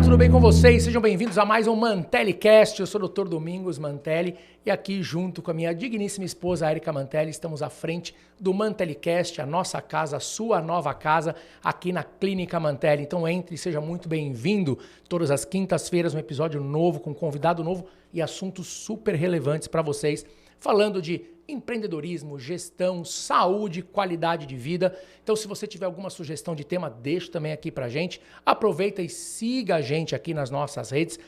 tudo bem com vocês? Sejam bem-vindos a mais um MantelliCast. Eu sou o Dr. Domingos Mantelli e aqui junto com a minha digníssima esposa Érica Mantelli estamos à frente do MantelliCast, a nossa casa, a sua nova casa aqui na Clínica Mantelli. Então entre e seja muito bem-vindo. Todas as quintas-feiras um episódio novo com um convidado novo e assuntos super relevantes para vocês, falando de empreendedorismo, gestão, saúde, qualidade de vida. Então, se você tiver alguma sugestão de tema, deixa também aqui pra gente. Aproveita e siga a gente aqui nas nossas redes,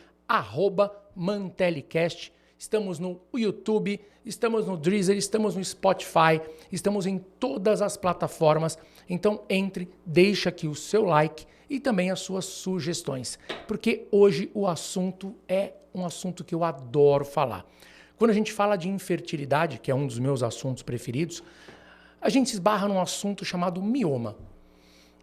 @MantelliCast. Estamos no YouTube, estamos no Deezer, estamos no Spotify, estamos em todas as plataformas. Então, entre, deixa aqui o seu like e também as suas sugestões. Porque hoje o assunto é um assunto que eu adoro falar. Quando a gente fala de infertilidade, que é um dos meus assuntos preferidos, a gente esbarra num assunto chamado mioma.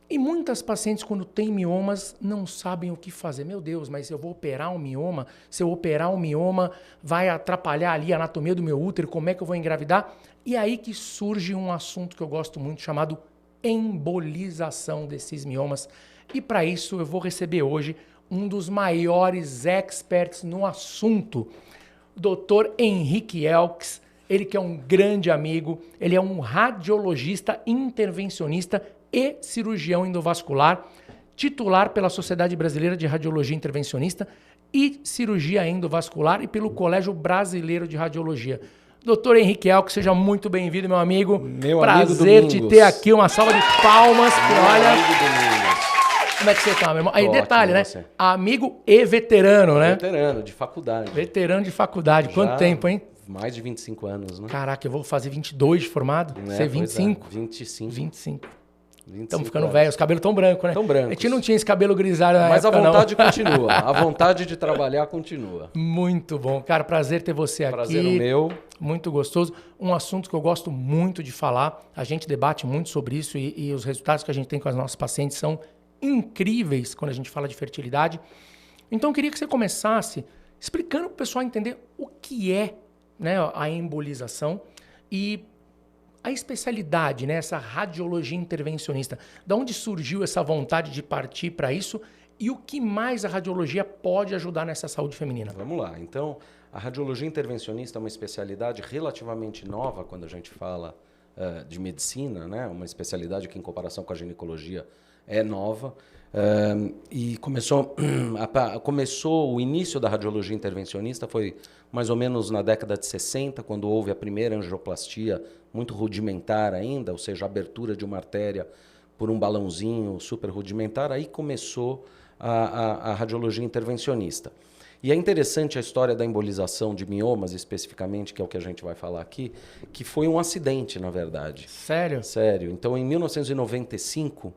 E muitas pacientes, quando têm miomas, não sabem o que fazer. Meu Deus, mas eu vou operar um mioma? Se eu operar um mioma, vai atrapalhar ali a anatomia do meu útero? Como é que eu vou engravidar? E aí que surge um assunto que eu gosto muito, chamado embolização desses miomas. E para isso eu vou receber hoje um dos maiores experts no assunto, Dr. Henrique Elkes, ele que é um grande amigo, ele é um radiologista intervencionista e cirurgião endovascular, titular pela Sociedade Brasileira de Radiologia Intervencionista e Cirurgia Endovascular e pelo Colégio Brasileiro de Radiologia. Dr. Henrique Elkes, seja muito bem-vindo, meu amigo. Prazer te ter aqui, uma salva de palmas. Como é que você tá, meu irmão? Aí, detalhe, né? Você. Amigo e veterano, né? Veterano, de faculdade. Veterano de faculdade. Quanto tempo, hein? Mais de 25 anos, né? Caraca, eu vou fazer 22 de formado? Você é 25? 25. 25. Estamos ficando velhos, os cabelos tão brancos, né? Tão brancos. A gente não tinha esse cabelo grisalho na Mas época, a vontade não. continua. A vontade de trabalhar continua. Muito bom. Cara, prazer ter você aqui. Prazer o meu. Muito gostoso. Um assunto que eu gosto muito de falar. A gente debate muito sobre isso e os resultados que a gente tem com as nossas pacientes são incríveis quando a gente fala de fertilidade. Então eu queria que você começasse explicando para o pessoal entender o que é, né, a embolização e a especialidade, né, essa radiologia intervencionista. Da onde surgiu essa vontade de partir para isso e o que mais a radiologia pode ajudar nessa saúde feminina? Vamos lá. Então, a radiologia intervencionista é uma especialidade relativamente nova quando a gente fala de medicina, né? Uma especialidade que, em comparação com a ginecologia, é nova. E começou o início da radiologia intervencionista foi mais ou menos na década de 60, quando houve a primeira angioplastia, muito rudimentar ainda, ou seja, a abertura de uma artéria por um balãozinho super rudimentar. Aí começou a radiologia intervencionista. E é interessante a história da embolização de miomas, especificamente, que é o que a gente vai falar aqui, que foi um acidente, na verdade. Sério? Sério. Então, em 1995,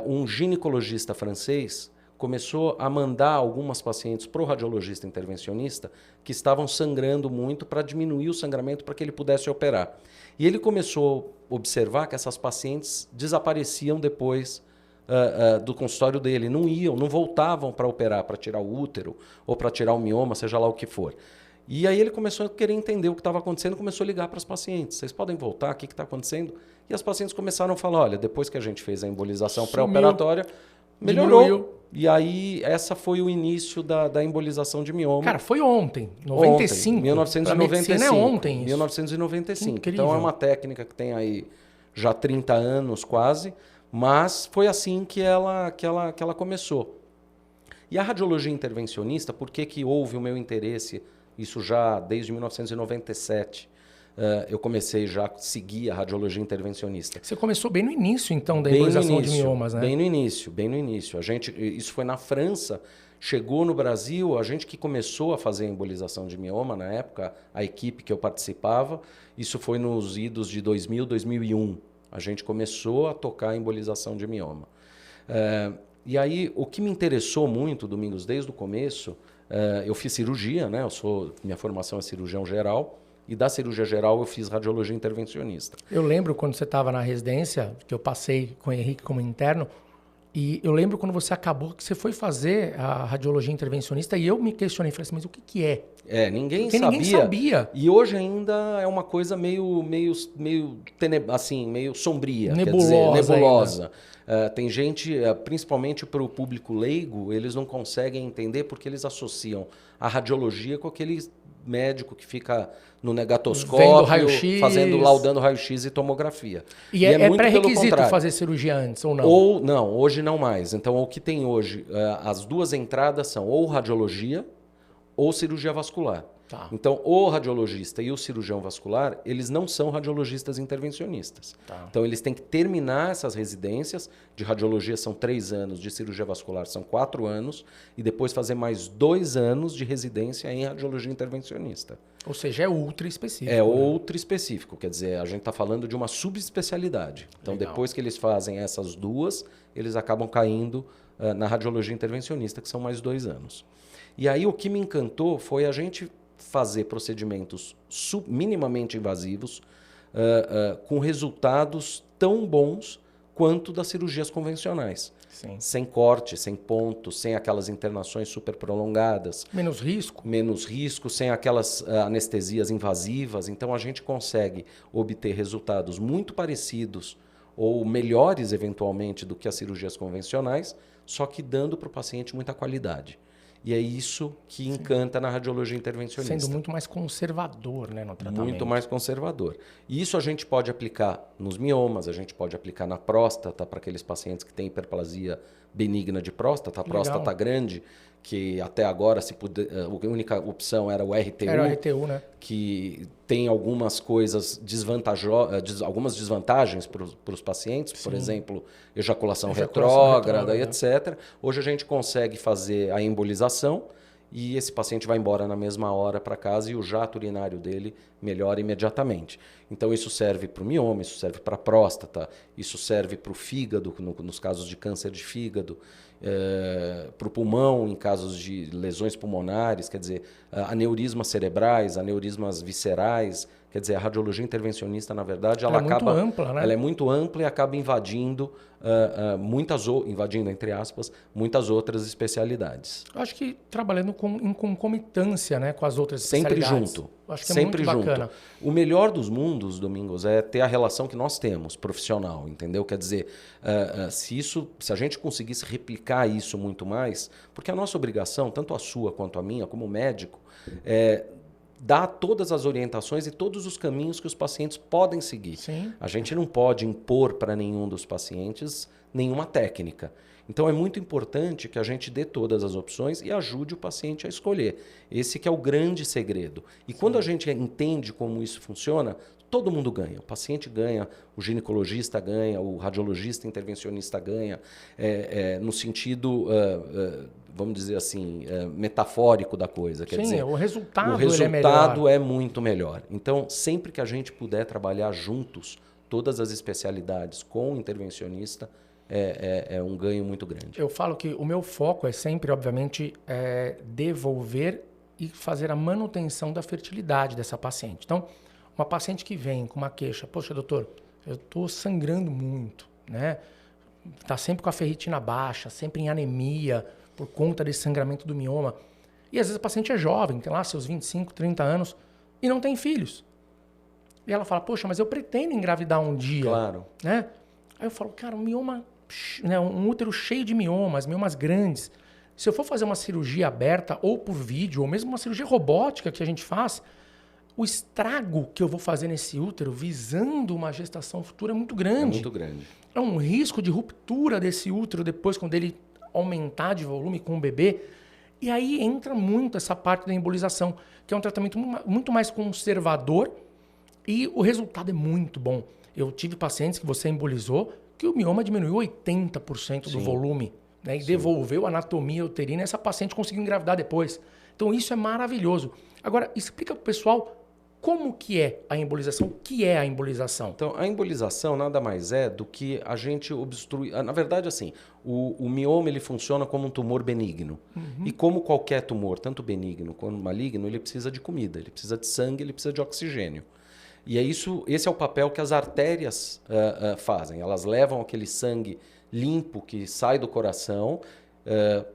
um ginecologista francês começou a mandar algumas pacientes para o radiologista intervencionista que estavam sangrando muito para diminuir o sangramento para que ele pudesse operar. E ele começou a observar que essas pacientes desapareciam depois do consultório dele, não voltavam para operar, para tirar o útero ou para tirar o mioma, seja lá o que for. E aí ele começou a querer entender o que estava acontecendo, começou a ligar para as pacientes. Vocês podem voltar? O que está acontecendo? E as pacientes começaram a falar, olha, depois que a gente fez a embolização pré-operatória, melhorou. Diminuiu. E aí, essa foi o início da embolização de mioma. Cara, foi ontem, 95. Ontem, 1995. É ontem isso. 1995. Incrível. Então, é uma técnica que tem aí já 30 anos quase, mas foi assim que ela começou. E a radiologia intervencionista, por que houve o meu interesse? Isso já desde 1997. Eu comecei já a seguir a radiologia intervencionista. Você começou bem no início, então, da embolização de miomas, né? Bem no início. Isso foi na França, chegou no Brasil, a gente que começou a fazer a embolização de mioma na época, a equipe que eu participava, isso foi nos idos de 2000, 2001. A gente começou a tocar a embolização de mioma. E aí, o que me interessou muito, Domingos, desde o começo, eu fiz cirurgia, né? Minha formação é cirurgião geral, e da cirurgia geral eu fiz radiologia intervencionista. Eu lembro quando você estava na residência, que eu passei com o Henrique como interno, E eu lembro quando você acabou, que você foi fazer a radiologia intervencionista e eu me questionei, falei assim, mas o que que é? Ninguém Porque sabia. ninguém sabia. E hoje ainda é uma coisa meio assim, meio sombria, quer dizer, nebulosa. Tem gente, principalmente para o público leigo, eles não conseguem entender porque eles associam a radiologia com aquele médico que fica no negatoscópio, laudando raio-x e tomografia. E é pré-requisito fazer cirurgia antes ou não? Ou não, hoje não mais. Então o que tem hoje, as duas entradas são ou radiologia ou cirurgia vascular. Tá. Então, o radiologista e o cirurgião vascular, eles não são radiologistas intervencionistas. Tá. Então, eles têm que terminar essas residências. De radiologia são 3 anos, de cirurgia vascular são 4 anos, e depois fazer mais 2 anos de residência em radiologia intervencionista. Ou seja, é ultra específico. É ultra específico, quer dizer, a gente está falando de uma subespecialidade. Então, legal. Depois que eles fazem essas duas, eles acabam caindo na radiologia intervencionista, que são mais 2 anos. E aí o que me encantou foi a gente fazer procedimentos minimamente invasivos com resultados tão bons quanto das cirurgias convencionais. Sim. Sem corte, sem ponto, sem aquelas internações super prolongadas. Menos risco. Menos risco, sem aquelas anestesias invasivas. Então a gente consegue obter resultados muito parecidos ou melhores, eventualmente, do que as cirurgias convencionais, só que dando para o paciente muita qualidade. E é isso que encanta na radiologia intervencionista. Sendo muito mais conservador, né, no tratamento. Muito mais conservador. E isso a gente pode aplicar nos miomas, a gente pode aplicar na próstata, para aqueles pacientes que têm hiperplasia benigna de próstata, a próstata grande, que até agora a única opção era o RTU. Era o RTU, né? Que tem algumas coisas algumas desvantagens para os pacientes, por exemplo, ejaculação retrógrada e etc. Hoje a gente consegue fazer a embolização e esse paciente vai embora na mesma hora para casa e o jato urinário dele melhora imediatamente. Então isso serve para o mioma, isso serve para a próstata, isso serve para o fígado, nos casos de câncer de fígado, para o pulmão, em casos de lesões pulmonares, quer dizer, aneurismas cerebrais, aneurismas viscerais. Quer dizer, a radiologia intervencionista, na verdade, ela acaba... muito ampla, né? Ela é muito ampla e acaba invadindo, invadindo, entre aspas, muitas outras especialidades. Eu acho que trabalhando em concomitância, né, com as outras especialidades. Sempre junto. Eu acho que é sempre muito junto. bacana. O melhor dos mundos, Domingos, é ter a relação que nós temos, profissional, entendeu? Quer dizer, se a gente conseguisse replicar isso muito mais, porque a nossa obrigação, tanto a sua quanto a minha, como médico, dar todas as orientações e todos os caminhos que os pacientes podem seguir. Sim. A gente não pode impor para nenhum dos pacientes nenhuma técnica. Então é muito importante que a gente dê todas as opções e ajude o paciente a escolher. Esse que é o grande segredo. E quando a gente entende como isso funciona, todo mundo ganha. O paciente ganha, o ginecologista ganha, o radiologista intervencionista ganha, no sentido, vamos dizer assim, metafórico da coisa. Quer dizer, o resultado, é muito melhor. Então, sempre que a gente puder trabalhar juntos, todas as especialidades com o intervencionista, é um ganho muito grande. Eu falo que o meu foco é sempre, obviamente, devolver e fazer a manutenção da fertilidade dessa paciente. Então, uma paciente que vem com uma queixa, poxa, doutor, eu estou sangrando muito, né? Está sempre com a ferritina baixa, sempre em anemia, por conta desse sangramento do mioma. E às vezes a paciente é jovem, tem lá seus 25, 30 anos e não tem filhos. E ela fala, poxa, mas eu pretendo engravidar um dia. Claro. Né? Aí eu falo, cara, um mioma, né, um útero cheio de miomas grandes. Se eu for fazer uma cirurgia aberta ou por vídeo, ou mesmo uma cirurgia robótica que a gente faz, o estrago que eu vou fazer nesse útero visando uma gestação futura é muito grande. É muito grande. É um risco de ruptura desse útero depois, quando ele aumentar de volume com o bebê. E aí entra muito essa parte da embolização, que é um tratamento muito mais conservador e o resultado é muito bom. Eu tive pacientes que você embolizou que o mioma diminuiu 80% do volume, né, e devolveu a anatomia uterina e essa paciente conseguiu engravidar depois. Então isso é maravilhoso. Agora, explica para o pessoal como que é a embolização, o que é a embolização? Então, a embolização nada mais é do que a gente obstruir... Na verdade, assim, o mioma ele funciona como um tumor benigno. E como qualquer tumor, tanto benigno quanto maligno, ele precisa de comida, ele precisa de sangue, ele precisa de oxigênio. E esse é o papel que as artérias fazem. Elas levam aquele sangue limpo que sai do coração,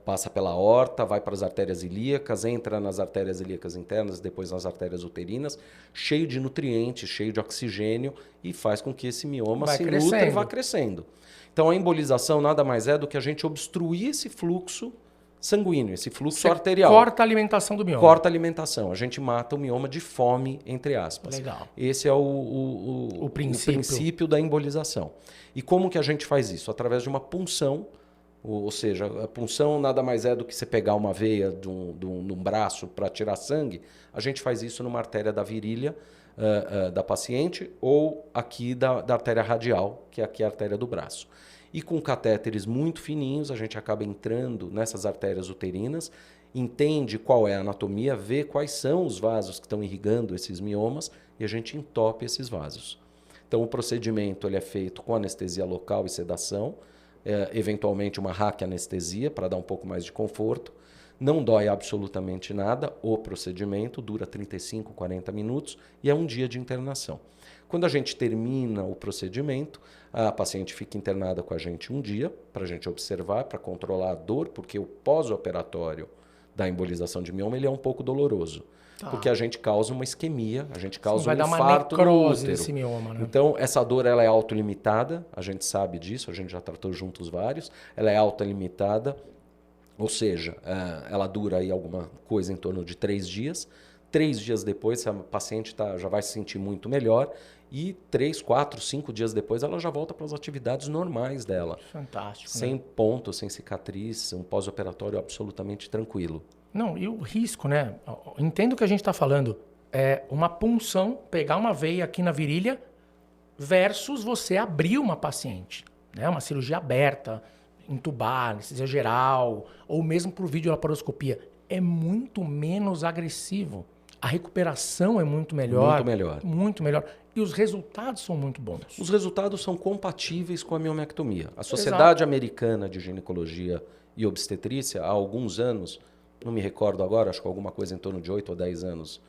passa pela aorta, vai para as artérias ilíacas, entra nas artérias ilíacas internas, depois nas artérias uterinas, cheio de nutrientes, cheio de oxigênio e faz com que esse mioma se nutra e vá crescendo. Então a embolização nada mais é do que a gente obstruir esse fluxo sanguíneo, esse fluxo arterial. Corta a alimentação do mioma. Corta a alimentação. A gente mata o mioma de fome, entre aspas. Legal. Esse é o princípio da embolização. E como que a gente faz isso? Através de uma punção, ou seja, a punção nada mais é do que você pegar uma veia de um braço para tirar sangue. A gente faz isso numa artéria da virilha da paciente ou aqui da artéria radial, que é aqui a artéria do braço. E com catéteres muito fininhos, a gente acaba entrando nessas artérias uterinas, entende qual é a anatomia, vê quais são os vasos que estão irrigando esses miomas e a gente entope esses vasos. Então o procedimento ele é feito com anestesia local e sedação, eventualmente uma raquianestesia para dar um pouco mais de conforto. Não dói absolutamente nada, o procedimento dura 35, 40 minutos e é um dia de internação. Quando a gente termina o procedimento, a paciente fica internada com a gente um dia para a gente observar, para controlar a dor, porque o pós-operatório da embolização de mioma ele é um pouco doloroso. Porque a gente causa uma isquemia, a gente causa um infarto no útero. Desse mioma, né? Então, essa dor ela é autolimitada, a gente sabe disso, a gente já tratou juntos vários, ela é autolimitada, ou seja, ela dura aí alguma coisa em torno de 3 dias. 3 dias depois, a paciente já vai se sentir muito melhor e 3, 4, 5 dias depois ela já volta para as atividades normais dela. Fantástico. Sem ponto, sem cicatriz, um pós-operatório absolutamente tranquilo. Não, e o risco, né? Entendo o que a gente está falando. É uma punção, pegar uma veia aqui na virilha versus você abrir uma paciente. Né? Uma cirurgia aberta, entubar, anestesia geral, ou mesmo por videolaparoscopia. É muito menos agressivo. A recuperação é muito melhor. Muito melhor. Muito melhor. E os resultados são muito bons. Os resultados são compatíveis com a miomectomia. A Sociedade Americana de Ginecologia e Obstetrícia, há alguns anos, não me recordo agora, acho que alguma coisa em torno de 8 ou 10 anos,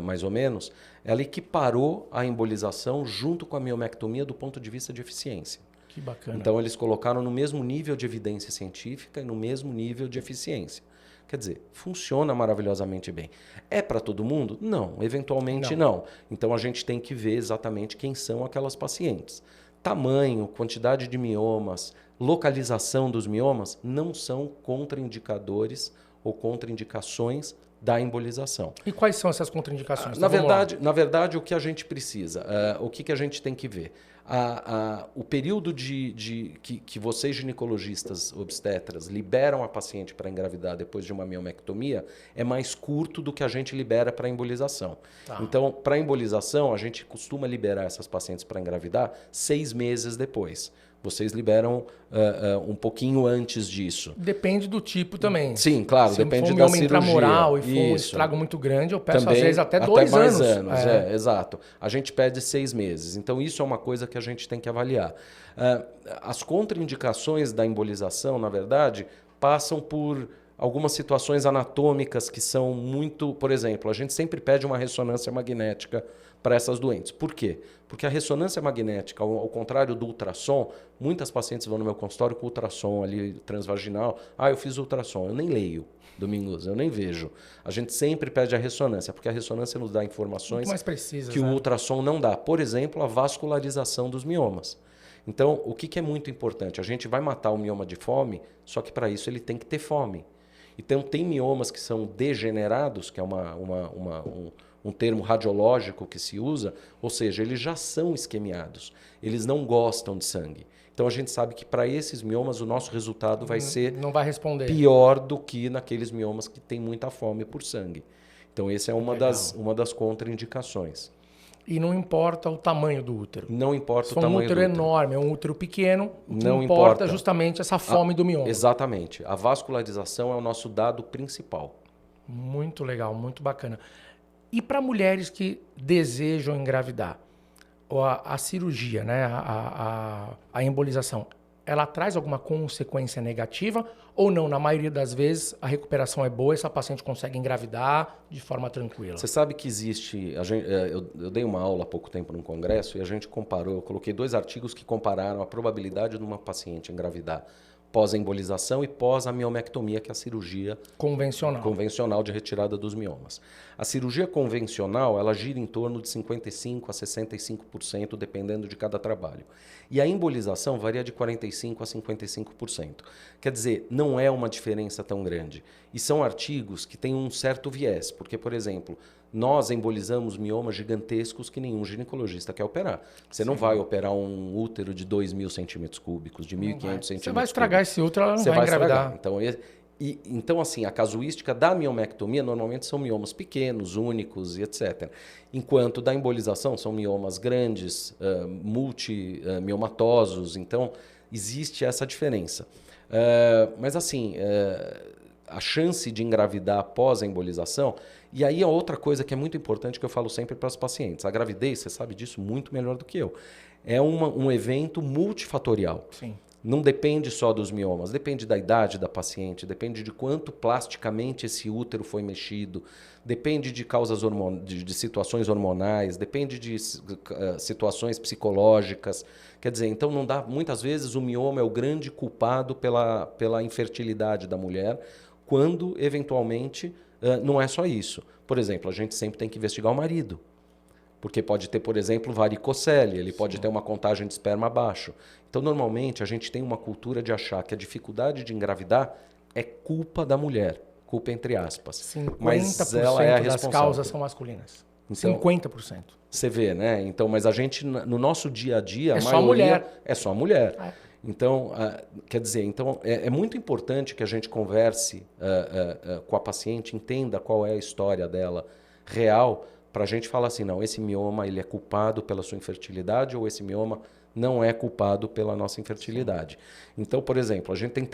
mais ou menos, ela equiparou a embolização junto com a miomectomia do ponto de vista de eficiência. Que bacana. Então, eles colocaram no mesmo nível de evidência científica e no mesmo nível de eficiência. Quer dizer, funciona maravilhosamente bem. É para todo mundo? Não, eventualmente não. Então, a gente tem que ver exatamente quem são aquelas pacientes. Tamanho, quantidade de miomas, localização dos miomas não são contraindicadores ou contraindicações da embolização. E quais são essas contraindicações? Na verdade, o que a gente precisa, o que a gente tem que ver? O período que vocês, ginecologistas obstetras, liberam a paciente para engravidar depois de uma miomectomia é mais curto do que a gente libera para embolização. Tá. Então, para embolização, a gente costuma liberar essas pacientes para engravidar 6 meses depois. Vocês liberam um pouquinho antes disso. Depende do tipo também. Sim, claro, depende da cirurgia. Se for um intramoral e for um estrago muito grande, eu peço também, às vezes até 2 anos. Mais anos, exato. A gente pede 6 meses. Então, isso é uma coisa que a gente tem que avaliar. As contraindicações da embolização, na verdade, passam por algumas situações anatômicas que são muito... Por exemplo, a gente sempre pede uma ressonância magnética para essas doentes. Por quê? Porque a ressonância magnética, ao contrário do ultrassom, muitas pacientes vão no meu consultório com ultrassom ali transvaginal. Eu fiz ultrassom. Eu nem leio, Domingos, eu nem vejo. A gente sempre pede a ressonância, porque a ressonância nos dá informações mais precisas, que o ultrassom não dá. Por exemplo, a vascularização dos miomas. Então, o que é muito importante? A gente vai matar o mioma de fome, só que para isso ele tem que ter fome. Então, tem miomas que são degenerados, que é um termo radiológico que se usa, ou seja, eles já são isquemiados, eles não gostam de sangue. Então a gente sabe que para esses miomas o nosso resultado vai ser pior do que naqueles miomas que têm muita fome por sangue. Então essa é uma das contraindicações. E não importa o tamanho do útero. Não importa o tamanho do útero. Se for um útero enorme, é um útero pequeno, não importa justamente essa fome do mioma. Exatamente. A vascularização é o nosso dado principal. Muito legal, muito bacana. E para mulheres que desejam engravidar, a cirurgia, né, a embolização, ela traz alguma consequência negativa ou não? Na maioria das vezes, a recuperação é boa e essa paciente consegue engravidar de forma tranquila. Você sabe que existe... eu dei uma aula há pouco tempo num congresso e a gente comparou, eu coloquei 2 artigos que compararam a probabilidade de uma paciente engravidar pós-embolização e pós-amiomectomia, que é a cirurgia convencional de retirada dos miomas. A cirurgia convencional, ela gira em torno de 55% a 65%, dependendo de cada trabalho. E a embolização varia de 45% a 55%. Quer dizer, não é uma diferença tão grande. E são artigos que têm um certo viés, porque, por exemplo, nós embolizamos miomas gigantescos que nenhum ginecologista quer operar. Você não vai operar um útero de 2.000 centímetros cúbicos, de 1.500 centímetros cúbicos. Você vai estragar esse útero, ela não vai engravidar. Então, assim, a casuística da miomectomia normalmente são miomas pequenos, únicos e etc. Enquanto da embolização são miomas grandes, multimiomatosos. Então, existe essa diferença. Mas, assim, a chance de engravidar após a embolização... E aí, a outra coisa que é muito importante que eu falo sempre para os pacientes. A gravidez, você sabe disso muito melhor do que eu. É um evento multifatorial. Sim. Não depende só dos miomas, depende da idade da paciente, depende de quanto plasticamente esse útero foi mexido, depende de causas de situações hormonais, depende de situações psicológicas. Quer dizer, então não dá. Muitas vezes o mioma é o grande culpado pela infertilidade da mulher, quando eventualmente não é só isso. Por exemplo, a gente sempre tem que investigar o marido. Porque pode ter, por exemplo, varicocele, ele pode ter uma contagem de esperma baixo. Então, normalmente, a gente tem uma cultura de achar que a dificuldade de engravidar é culpa da mulher. Culpa entre aspas. 50% mas ela é a das responsável. causas são masculinas. Então, 50%. Você vê, né? Então, mas a gente, no nosso dia a dia, a maioria é só mulher. Então, quer dizer, então é muito importante que a gente converse com a paciente, entenda qual é a história dela real, para a gente falar assim, não, esse mioma ele é culpado pela sua infertilidade ou esse mioma não é culpado pela nossa infertilidade. Então, por exemplo, a gente tem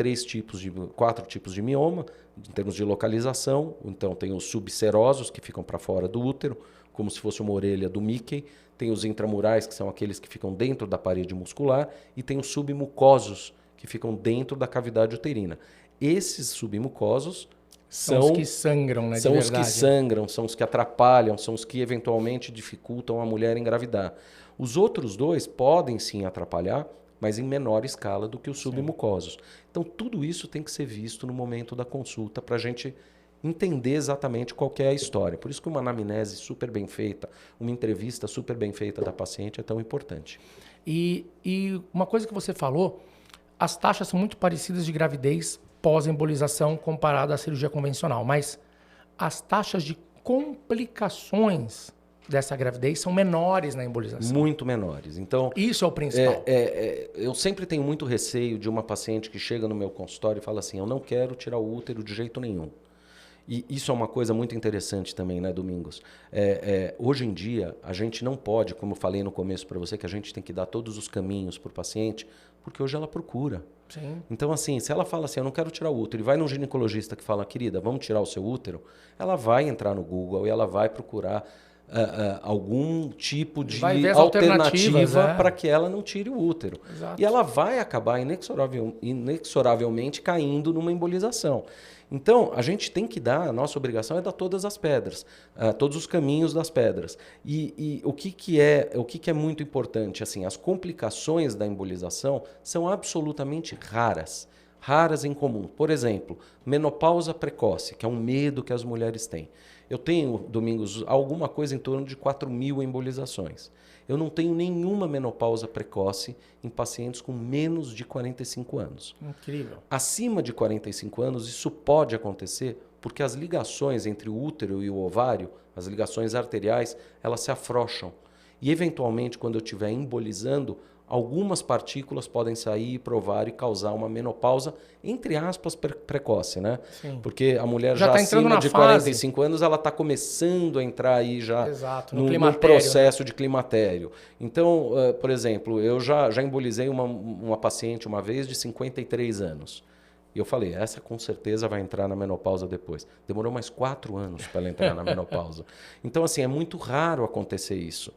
4 tipos de mioma, em termos de localização. Então, tem os subserosos, que ficam para fora do útero, como se fosse uma orelha do Mickey. Tem os intramurais, que são aqueles que ficam dentro da parede muscular. E tem os submucosos, que ficam dentro da cavidade uterina. Esses submucosos são os que sangram, né? São os que sangram, são os que atrapalham, são os que eventualmente dificultam a mulher engravidar. Os outros 2 podem sim atrapalhar, mas em menor escala do que os submucosos. Então, tudo isso tem que ser visto no momento da consulta para a gente entender exatamente qual que é a história. Por isso que uma anamnese super bem feita, uma entrevista super bem feita da paciente é tão importante. E uma coisa que você falou, as taxas são muito parecidas de gravidez pós-embolização comparada à cirurgia convencional, mas as taxas de complicações dessa gravidez são menores na embolização. Muito menores. Então, isso é o principal. Eu sempre tenho muito receio de uma paciente que chega no meu consultório e fala assim, eu não quero tirar o útero de jeito nenhum. E isso é uma coisa muito interessante também, né, Domingos? Hoje em dia, a gente não pode, como eu falei no começo para você, que a gente tem que dar todos os caminhos para o paciente, porque hoje ela procura. Sim. Então, assim, se ela fala assim, eu não quero tirar o útero, e vai num ginecologista que fala, querida, vamos tirar o seu útero, ela vai entrar no Google e ela vai procurar algum tipo de alternativa para que ela não tire o útero. Exato. E ela vai acabar inexoravelmente caindo numa embolização. Então, a gente tem que dar, a nossa obrigação é dar todas as pedras, todos os caminhos das pedras. E o que é muito importante, assim, as complicações da embolização são absolutamente raras em comum. Por exemplo, menopausa precoce, que é um medo que as mulheres têm. Eu tenho, Domingos, alguma coisa em torno de 4.000 embolizações. Eu não tenho nenhuma menopausa precoce em pacientes com menos de 45 anos. Incrível. Acima de 45 anos, isso pode acontecer porque as ligações entre o útero e o ovário, as ligações arteriais, elas se afrouxam. E, eventualmente, quando eu estiver embolizando, algumas partículas podem sair para o ovário e causar uma menopausa, entre aspas, precoce, né? Sim. Porque a mulher já tá acima de 45 anos, ela está começando a entrar aí já no processo, né, de climatério. Então, por exemplo, eu já embolizei uma paciente uma vez de 53 anos. E eu falei, essa com certeza vai entrar na menopausa depois. Demorou mais 4 anos para ela entrar na menopausa. Então, assim, é muito raro acontecer isso.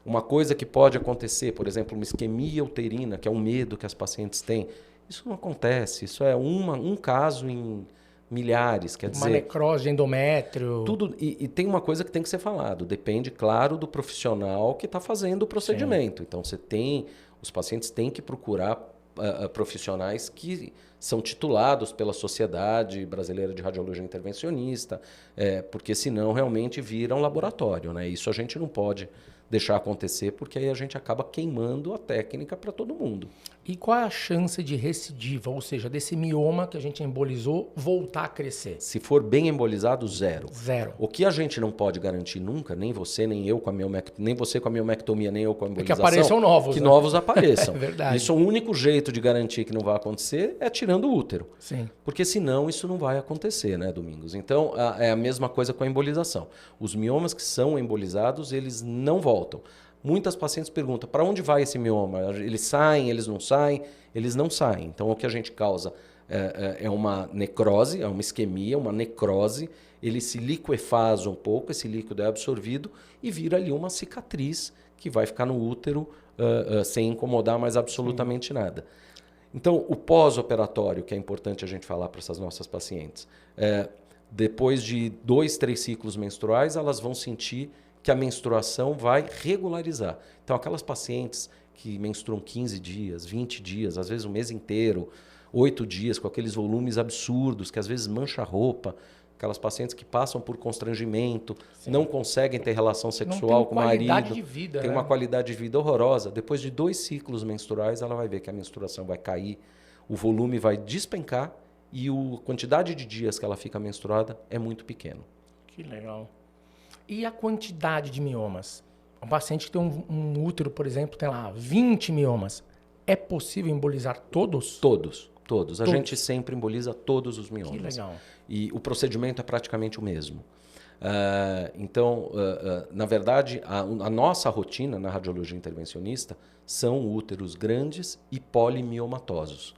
Uma coisa que pode acontecer, por exemplo, uma isquemia uterina, que é um medo que as pacientes têm, isso não acontece. Isso é um caso em milhares, quer dizer... Uma necrose de endométrio. Tudo, e tem uma coisa que tem que ser falado. Depende, claro, do profissional que está fazendo o procedimento. Sim. Então, os pacientes têm que procurar profissionais que são titulados pela Sociedade Brasileira de Radiologia Intervencionista, porque senão realmente vira um laboratório, né? Isso a gente não pode deixar acontecer, porque aí a gente acaba queimando a técnica para todo mundo. E qual é a chance de recidiva, ou seja, desse mioma que a gente embolizou voltar a crescer? Se for bem embolizado, 0. 0. O que a gente não pode garantir nunca, nem você, nem eu com a nem você com a miomectomia, nem eu com a embolização, é que apareçam novos. Que novos apareçam. É verdade. Isso, o único jeito de garantir que não vai acontecer é tirando o útero. Sim. Porque senão isso não vai acontecer, né, Domingos? Então, é a mesma coisa com a embolização. Os miomas que são embolizados, eles não voltam. Muitas pacientes perguntam, para onde vai esse mioma? Eles saem, eles não saem? Eles não saem. Então, o que a gente causa é uma necrose, é uma isquemia, uma necrose. Ele se liquefaz um pouco, esse líquido é absorvido e vira ali uma cicatriz que vai ficar no útero sem incomodar mais absolutamente nada. Então, o pós-operatório, que é importante a gente falar para essas nossas pacientes, depois de 2, 3 ciclos menstruais, elas vão sentir que a menstruação vai regularizar. Então, aquelas pacientes que menstruam 15 dias, 20 dias, às vezes um mês inteiro, 8 dias, com aqueles volumes absurdos, que às vezes mancha a roupa, aquelas pacientes que passam por constrangimento, Sim. não conseguem ter relação sexual com o marido, qualidade de vida, tem né? uma qualidade de vida horrorosa. Depois de 2 ciclos menstruais, ela vai ver que a menstruação vai cair, o volume vai despencar e a quantidade de dias que ela fica menstruada é muito pequeno. Que legal. E a quantidade de miomas? Um paciente que tem um útero, por exemplo, tem lá 20 miomas. É possível embolizar todos? Todos. A gente sempre emboliza todos os miomas. Que legal. E o procedimento é praticamente o mesmo. Então, na verdade, a nossa rotina na radiologia intervencionista são úteros grandes e polimiomatosos.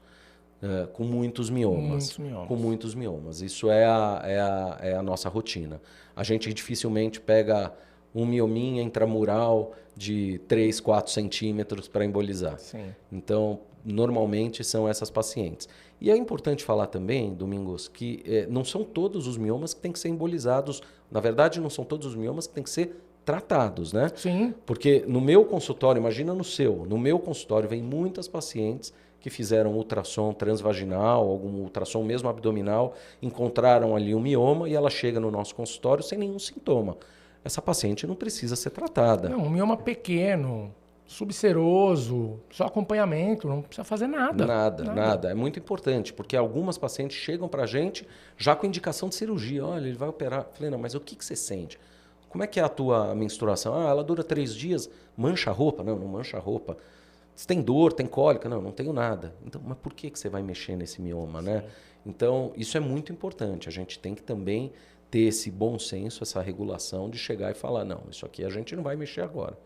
Com muitos miomas. Com muitos miomas. Isso é a nossa rotina. A gente dificilmente pega um miominha intramural de 3, 4 centímetros para embolizar. Sim. Então, normalmente são essas pacientes. E é importante falar também, Domingos, que não são todos os miomas que têm que ser embolizados. Na verdade, não são todos os miomas que têm que ser tratados, né? Sim. Porque no meu consultório, imagina no meu consultório vem muitas pacientes que fizeram ultrassom transvaginal, algum ultrassom mesmo abdominal, encontraram ali um mioma e ela chega no nosso consultório sem nenhum sintoma. Essa paciente não precisa ser tratada. Não, um mioma pequeno, subseroso, só acompanhamento, não precisa fazer nada. Nada. É muito importante, porque algumas pacientes chegam para a gente já com indicação de cirurgia. Olha, ele vai operar. Eu falei, não, mas o que você sente? Como é que é a tua menstruação? Ela dura 3 dias, mancha a roupa? Não mancha a roupa. Você tem dor, tem cólica? Não tenho nada. Então, mas por que você vai mexer nesse mioma, né? Então, isso é muito importante. A gente tem que também ter esse bom senso, essa regulação de chegar e falar, não, isso aqui a gente não vai mexer agora.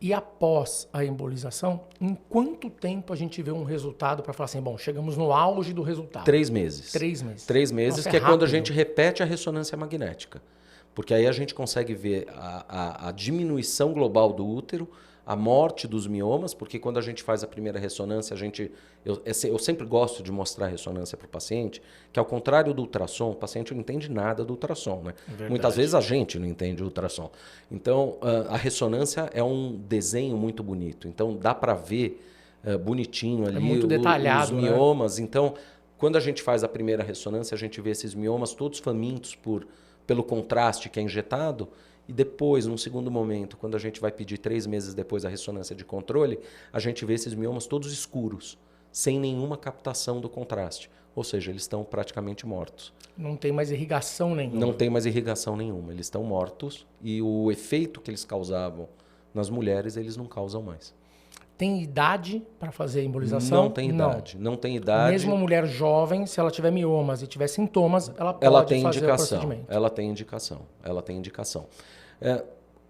E após a embolização, em quanto tempo a gente vê um resultado para falar assim, bom, chegamos no auge do resultado? 3 meses. 3 meses. 3 meses, Nossa, que é rápido. quando a gente repete a ressonância magnética. Porque aí a gente consegue ver a diminuição global do útero, a morte dos miomas, porque quando a gente faz a primeira ressonância, eu sempre gosto de mostrar a ressonância para o paciente, que ao contrário do ultrassom, o paciente não entende nada do ultrassom, né? Muitas vezes a gente não entende o ultrassom. Então, a ressonância é um desenho muito bonito. Então, dá para ver bonitinho ali muito detalhado, os miomas. Né? Então, quando a gente faz a primeira ressonância, a gente vê esses miomas todos famintos pelo contraste que é injetado. E depois, num segundo momento, quando a gente vai pedir 3 meses depois a ressonância de controle, a gente vê esses miomas todos escuros, sem nenhuma captação do contraste. Ou seja, eles estão praticamente mortos. Não tem mais irrigação nenhuma. Não tem mais irrigação nenhuma. Eles estão mortos e o efeito que eles causavam nas mulheres, eles não causam mais. Tem idade para fazer a embolização? Não tem idade. Não tem idade. Mesmo uma mulher jovem, se ela tiver miomas e tiver sintomas, ela pode fazer o procedimento. Ela tem indicação.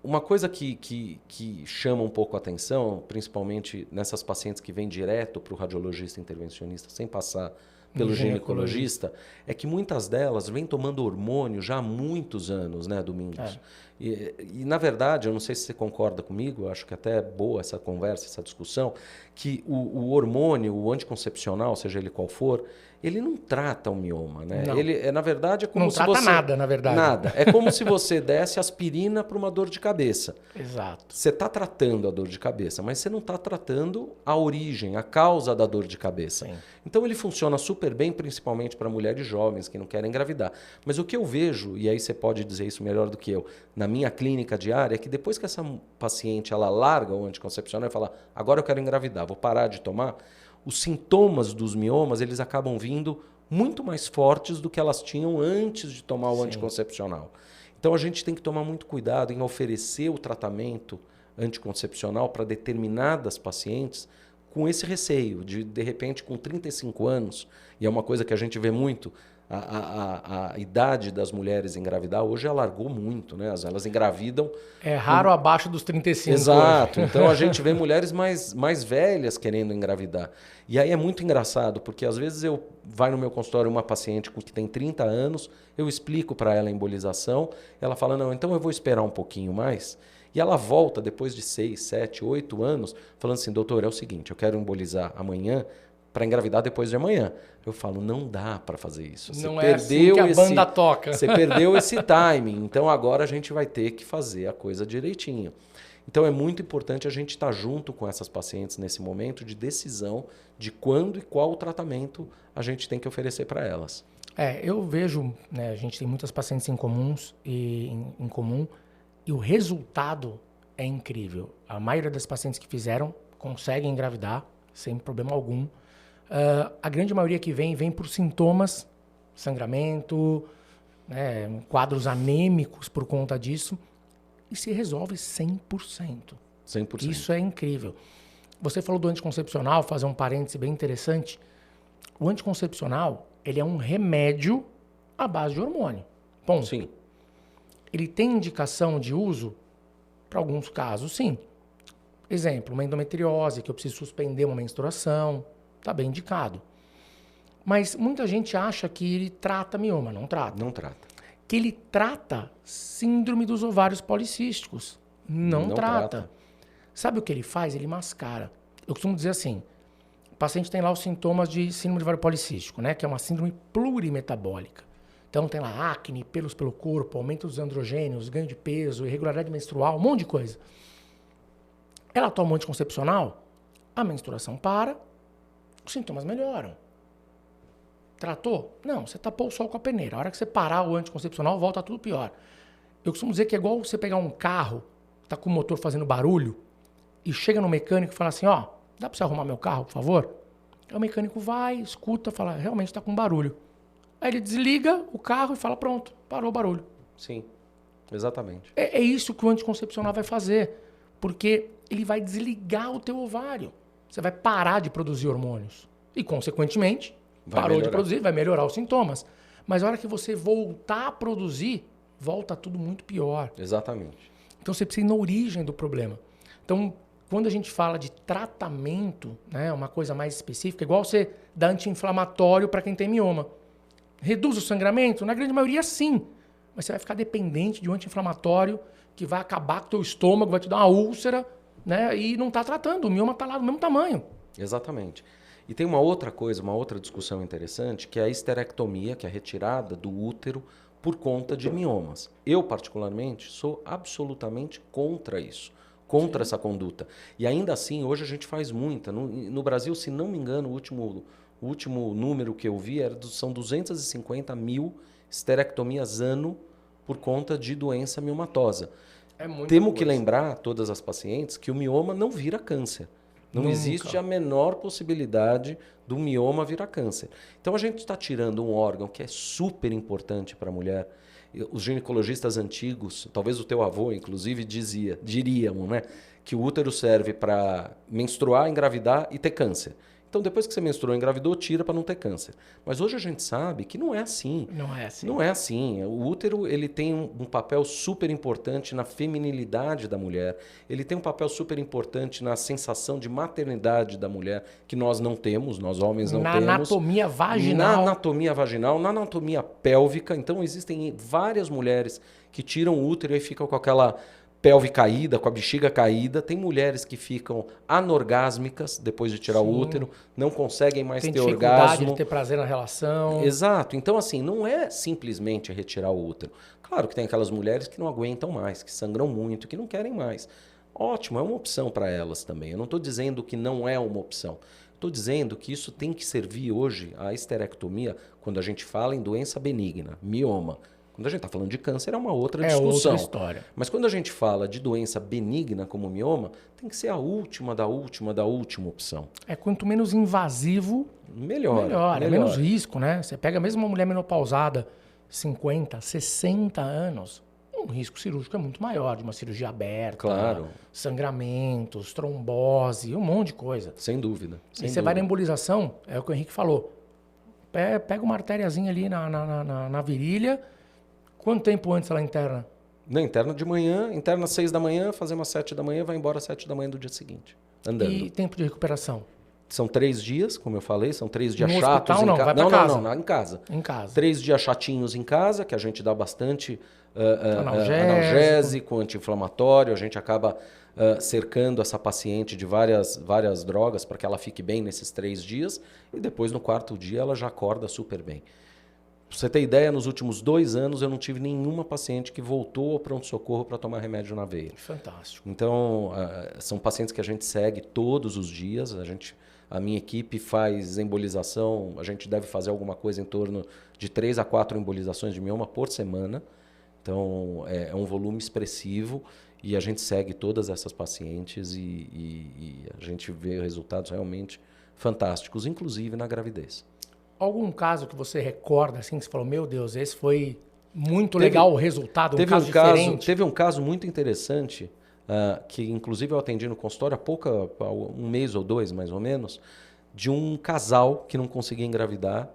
Uma coisa que chama um pouco a atenção, principalmente nessas pacientes que vêm direto para o radiologista intervencionista, sem passar pelo ginecologista, é que muitas delas vêm tomando hormônio já há muitos anos, né, Domingos? Na verdade, eu não sei se você concorda comigo, eu acho que até é boa essa conversa, essa discussão, que o hormônio, o anticoncepcional, seja ele qual for, ele não trata o mioma, né? Não. Ele, na verdade, é como Não se trata você... nada, na verdade. Nada. É como se você desse aspirina para uma dor de cabeça. Exato. Você está tratando a dor de cabeça, mas você não está tratando a origem, a causa da dor de cabeça. Sim. Então ele funciona super bem, principalmente para mulheres jovens que não querem engravidar. Mas o que eu vejo, e aí você pode dizer isso melhor do que eu, na minha clínica diária, é que depois que essa paciente ela larga o anticoncepcional e fala, agora eu quero engravidar, vou parar de tomar, os sintomas dos miomas eles acabam vindo muito mais fortes do que elas tinham antes de tomar o anticoncepcional. Então a gente tem que tomar muito cuidado em oferecer o tratamento anticoncepcional para determinadas pacientes com esse receio de repente, com 35 anos, e é uma coisa que a gente vê muito, a idade das mulheres engravidar hoje alargou muito, né? Elas engravidam... É raro abaixo dos 35 Exato. hoje. Então a gente vê mulheres mais velhas querendo engravidar. E aí é muito engraçado, porque às vezes vai no meu consultório uma paciente que tem 30 anos, eu explico para ela a embolização, ela fala, não, então eu vou esperar um pouquinho mais. E ela volta depois de 6, 7, 8 anos, falando assim, doutor, é o seguinte, eu quero embolizar amanhã para engravidar depois de amanhã. Eu falo, não dá para fazer isso. Você não perdeu é assim que a banda toca. Você perdeu esse timing, então agora a gente vai ter que fazer a coisa direitinho. Então é muito importante a gente estar junto com essas pacientes nesse momento de decisão de quando e qual o tratamento a gente tem que oferecer para elas. Eu vejo, né, a gente tem muitas pacientes em comum e o resultado é incrível. A maioria das pacientes que fizeram conseguem engravidar sem problema algum. A grande maioria que vem por sintomas, sangramento, né, quadros anêmicos por conta disso, e se resolve 100%. 100%. Isso é incrível. Você falou do anticoncepcional, fazer um parêntese bem interessante. O anticoncepcional, ele é um remédio à base de hormônio. Ponto. Sim. Ele tem indicação de uso para alguns casos, sim. Exemplo, uma endometriose, que eu preciso suspender uma menstruação, está bem indicado. Mas muita gente acha que ele trata mioma, não trata. Não trata. Que ele trata síndrome dos ovários policísticos. Não trata. Sabe o que ele faz? Ele mascara. Eu costumo dizer assim, o paciente tem lá os sintomas de síndrome de ovário policístico, né? Que é uma síndrome plurimetabólica. Então tem lá acne, pelos pelo corpo, aumento dos androgênios, ganho de peso, irregularidade menstrual, um monte de coisa. Ela toma um anticoncepcional, a menstruação para, os sintomas melhoram. Tratou? Não, você tapou o sol com a peneira. A hora que você parar o anticoncepcional, volta tudo pior. Eu costumo dizer que é igual você pegar um carro, tá com o motor fazendo barulho, e chega no mecânico e fala assim, ó, dá pra você arrumar meu carro, por favor? Aí o mecânico vai, escuta, fala, realmente tá com barulho. Aí ele desliga o carro e fala, pronto, parou o barulho. Sim, exatamente. É isso que o anticoncepcional vai fazer, porque ele vai desligar o teu ovário. Você vai parar de produzir hormônios. E, consequentemente, parou de produzir, vai melhorar os sintomas. Mas a hora que você voltar a produzir, volta tudo muito pior. Exatamente. Então você precisa ir na origem do problema. Então, quando a gente fala de tratamento, né, uma coisa mais específica, igual você dá anti-inflamatório para quem tem mioma. Reduz o sangramento? Na grande maioria, sim. Mas você vai ficar dependente de um anti-inflamatório que vai acabar com o teu estômago, vai te dar uma úlcera, né, e não está tratando. O mioma está lá do mesmo tamanho. Exatamente. E tem uma outra coisa, uma outra discussão interessante, que é a histerectomia, que é a retirada do útero por conta de miomas. Eu, particularmente, sou absolutamente contra isso, contra essa conduta. E ainda assim, hoje a gente faz muita. No Brasil, se não me engano, o último número que eu vi são 250 mil histerectomias ano por conta de doença miomatosa. Temos que lembrar, todas as pacientes, que o mioma não vira câncer. Não existe a menor possibilidade do mioma virar câncer. Então a gente está tirando um órgão que é super importante para a mulher. Os ginecologistas antigos, talvez o teu avô, inclusive, diriam, né, que o útero serve para menstruar, engravidar e ter câncer. Então, depois que você menstruou, engravidou, tira para não ter câncer. Mas hoje a gente sabe que não é assim. Não é assim. Não é assim. O útero ele tem um papel super importante na feminilidade da mulher. Ele tem um papel super importante na sensação de maternidade da mulher, que nós não temos, nós homens não temos. Na anatomia vaginal. Na anatomia vaginal, na anatomia pélvica. Então, existem várias mulheres que tiram o útero e ficam com aquela pelve caída, com a bexiga caída. Tem mulheres que ficam anorgásmicas depois de tirar o útero, não conseguem mais ter orgasmo. Tem dificuldade de ter prazer na relação. Exato. Então, assim, não é simplesmente retirar o útero. Claro que tem aquelas mulheres que não aguentam mais, que sangram muito, que não querem mais. Ótimo, é uma opção para elas também. Eu não estou dizendo que não é uma opção. Estou dizendo que isso tem que servir hoje, a esterectomia, quando a gente fala em doença benigna, mioma. Quando a gente está falando de câncer, é uma outra discussão. Outra história. Mas quando a gente fala de doença benigna como mioma, tem que ser a última da última opção. Quanto menos invasivo, melhor. É menos risco, né? Você pega mesmo uma mulher menopausada, 50, 60 anos, um risco cirúrgico é muito maior, de uma cirurgia aberta, claro, sangramentos, trombose, um monte de coisa. Sem dúvida. E você vai na embolização, é o que o Henrique falou, pega uma artériazinha ali na virilha. Quanto tempo antes ela interna? Não, interna de manhã, interna às 6 da manhã, fazemos às 7 da manhã, vai embora às 7 da manhã do dia seguinte, andando. E tempo de recuperação? São 3 dias, como eu falei, são 3 dias no chatos hospital, em casa. Não, em casa. Em casa. 3 dias chatinhos em casa, que a gente dá bastante analgésico, anti-inflamatório, a gente acaba cercando essa paciente de várias drogas para que ela fique bem nesses 3 dias, e depois no 4º dia ela já acorda super bem. Pra você ter ideia, nos últimos 2 anos eu não tive nenhuma paciente que voltou ao pronto-socorro para tomar remédio na veia. Fantástico. Então, são pacientes que a gente segue todos os dias. A minha equipe faz embolização, a gente deve fazer alguma coisa em torno de 3 a 4 embolizações de mioma por semana. Então, é um volume expressivo e a gente segue todas essas pacientes e a gente vê resultados realmente fantásticos, inclusive na gravidez. Algum caso que você recorda, assim, que você falou, meu Deus, esse foi muito legal o resultado, um caso diferente? Teve um caso muito interessante, que inclusive eu atendi no consultório há um mês ou 2, mais ou menos, de um casal que não conseguia engravidar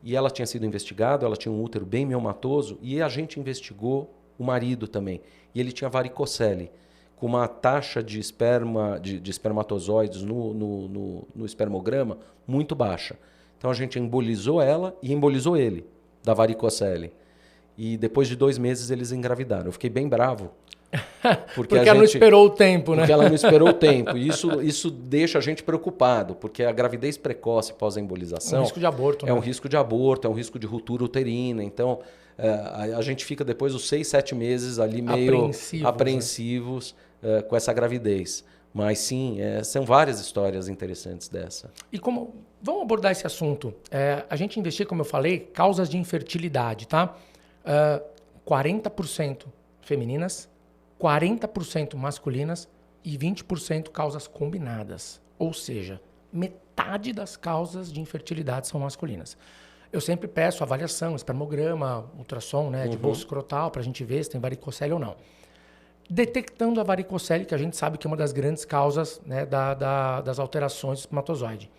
e ela tinha sido investigada, ela tinha um útero bem miomatoso e a gente investigou o marido também. E ele tinha varicocele, com uma taxa de espermatozoides no espermograma muito baixa. Então a gente embolizou ela e embolizou ele, da varicocele. E depois de 2 meses eles engravidaram. Eu fiquei bem bravo. Porque ela não esperou o tempo, né? Porque ela não esperou o tempo. E isso deixa a gente preocupado, porque a gravidez precoce pós-embolização... É um risco de aborto, né? É um risco de aborto, é um risco de ruptura uterina. Então, a gente fica depois dos 6, 7 meses ali meio apreensivos com essa gravidez. Mas sim, são várias histórias interessantes dessa. E vamos abordar esse assunto. A gente investiga, como eu falei, causas de infertilidade, tá? 40% femininas, 40% masculinas e 20% causas combinadas. Ou seja, metade das causas de infertilidade são masculinas. Eu sempre peço avaliação, espermograma, ultrassom, né, de bolsa escrotal, para a gente ver se tem varicocele ou não. Detectando a varicocele, que a gente sabe que é uma das grandes causas, né, das alterações do espermatozoide.